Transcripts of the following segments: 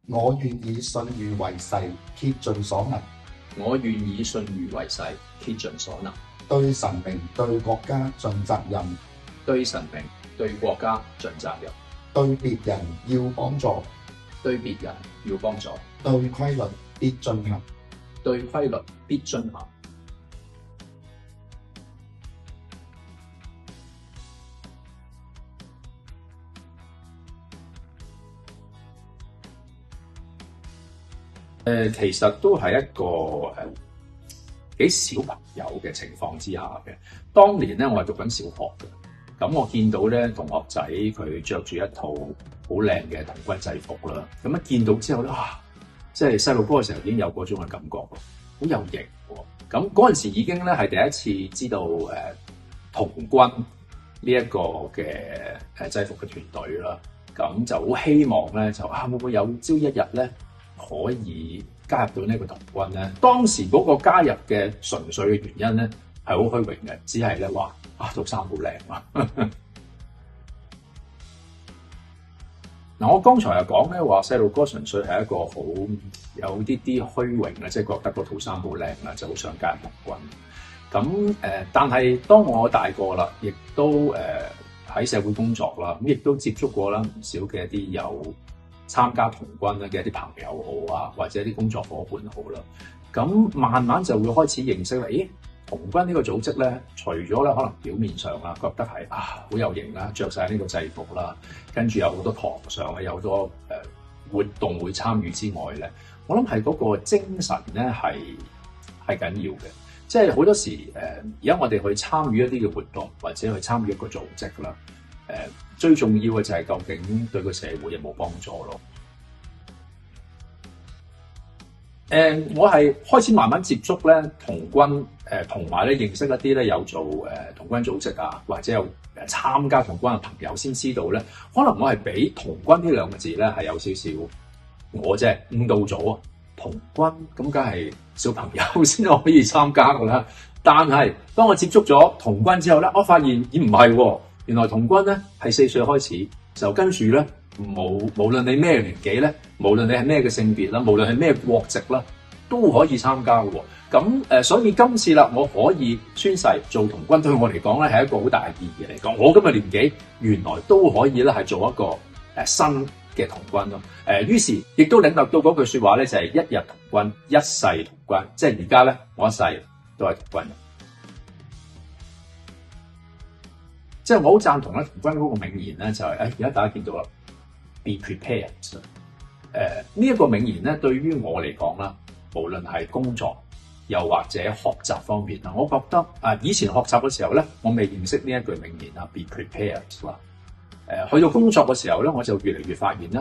我願以信譽為誓，竭盡所能，我願以信譽為誓，竭盡所能，對神明、對國家盡責任，對神明、對國家盡責任，對別人要幫助，對別人要幫助，對規律必遵行。對規律必遵行。其實都係一個幾小朋友嘅情況之下嘅。當年咧，我係讀緊小學嘅，咁我見到咧同學仔佢着住一套好靚嘅童軍制服啦，咁一見到之後咧，即係細路哥嘅時候已經有嗰種嘅感覺，好有型喎。咁嗰陣時已經咧係第一次知道童軍呢一個嘅制服嘅團隊啦，咁就好希望咧就會唔會有朝一日咧可以加入到呢個童軍咧？當時嗰個加入嘅純粹嘅原因咧係好虛榮嘅，只係咧話套衫好靚啊！嗱，我剛才又講咧話細路哥純粹係一個好有啲虛榮啊，即係覺得個套衫好靚啊，就好想加入童軍。咁但係當我大個啦，亦都喺社會工作啦，咁亦都接觸過啦唔少嘅一啲有參加童軍嘅一啲朋友好啊，或者一啲工作伙伴好啦，咁慢慢就會開始認識啦。咦，童軍呢個組織咧，除咗咧可能表面上啦，覺得係好有型啦，着晒呢個制服啦，跟住有好多堂上啊，有好多活動會參與之外咧，我諗係嗰個精神咧係緊要嘅。即係好多時而家我哋去參與一啲嘅活動，或者去參與一個組織啦，最重要嘅就係究竟對個社會有冇幫助咯。我係開始慢慢接觸咧童軍，同埋咧認識一啲咧有做童軍組織啊，或者有參加童軍嘅朋友先知道咧，可能我係俾童軍呢兩個字咧係有少少我即係誤導咗。童軍咁梗係小朋友先可以參加噶啦，但係當我接觸咗童軍之後咧，我發現咦唔係喎，原來童軍咧係4歲開始就跟住咧無論你咩年紀咧，無論你係咩嘅性別啦，無論係咩國籍啦，都可以參加嘅喎。咁所以今次啦，我可以宣誓做童軍，對我嚟講咧係一個好大嘅意義嚟講。我今日年紀原來都可以咧係做一個新嘅童軍咯，於是亦都領略到嗰句説話咧，就係一日童軍，一世童軍。即係而家咧，我一世都係童軍。即係我好贊同咧童軍嗰個名言咧，就係而家大家見到啦 ，be prepared。呢一個名言咧，對於我嚟講啦，無論係工作又或者學習方面啦，我覺得以前學習嘅時候咧，我未認識呢一句名言啊 ，be prepared 啦。去到工作嘅時候咧，我就越嚟越發現咧，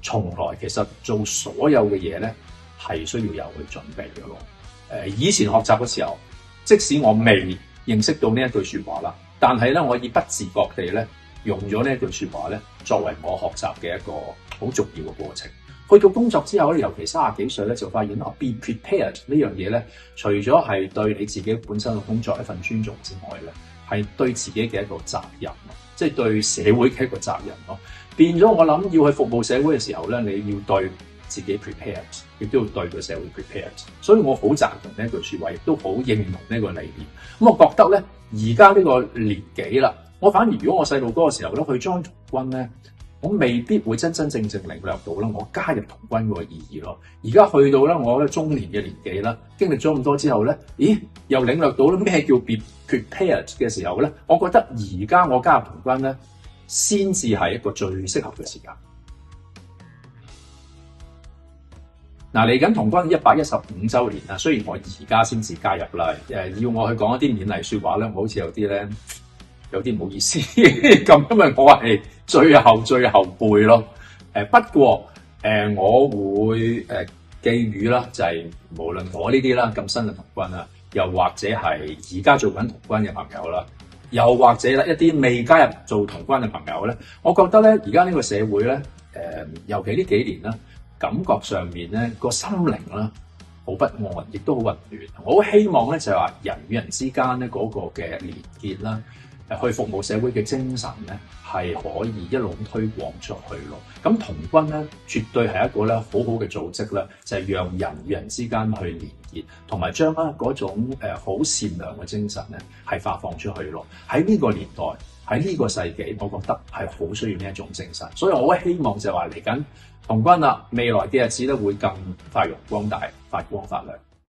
從來其實做所有嘅嘢咧係需要有去準備嘅咯。以前學習嘅時候，即使我未認識到呢一句説話啦，但係咧我以不自覺地咧用咗呢一句説話咧作為我學習嘅一個好重要嘅過程。去到工作之後咧，尤其30幾歲咧，就發現be prepared 呢樣嘢咧，除咗係對你自己本身嘅工作一份尊重之外咧，係對自己嘅一個責任。即係對社會嘅一個責任咯，變咗我諗要去服務社會嘅時候咧，你要對自己 prepared， 亦都要對個社會 prepared。所以我好贊同呢一句説話，亦都好認同呢個理念。咁我覺得咧，而家呢個年紀啦，我反而如果我細路哥嘅時候咧去 join 童軍咧，我未必會真正領略到啦，我加入童軍嗰個意義咯。而家去到咧我中年嘅年紀啦，經歷咗咁多之後咧，咦，又領略到咩叫 be prepared 嘅時候咧，我覺得而家我加入童軍咧，先至係一個最適合嘅時間。嗱，嚟緊童軍115週年啦，雖然我而家先至加入啦，要我去講一啲勉勵説話咧，我好似有啲唔好意思咁，因為我係最後輩咯。不過我會寄語啦，就係無論我呢啲啦咁新嘅童軍啦，又或者係而家做緊童軍嘅朋友啦，又或者咧一啲未加入做童軍嘅朋友咧，我覺得咧而家呢個社會咧，尤其呢幾年啦，感覺上面咧個心靈啦好不安，亦都好混亂。我好希望咧就係話人與人之間咧嗰個嘅連結啦，去服務社會嘅精神咧，係可以一路推廣出去咯。咁童軍咧，絕對係一個咧好好嘅組織咧，就係讓人與人之間去連結，同埋將咧嗰種好善良嘅精神咧係發放出去咯。喺呢個年代，喺呢個世紀，我覺得係好需要呢一種精神。所以我好希望就係話嚟緊童軍啦，未來嘅日子咧會更發揚光大、發光發亮。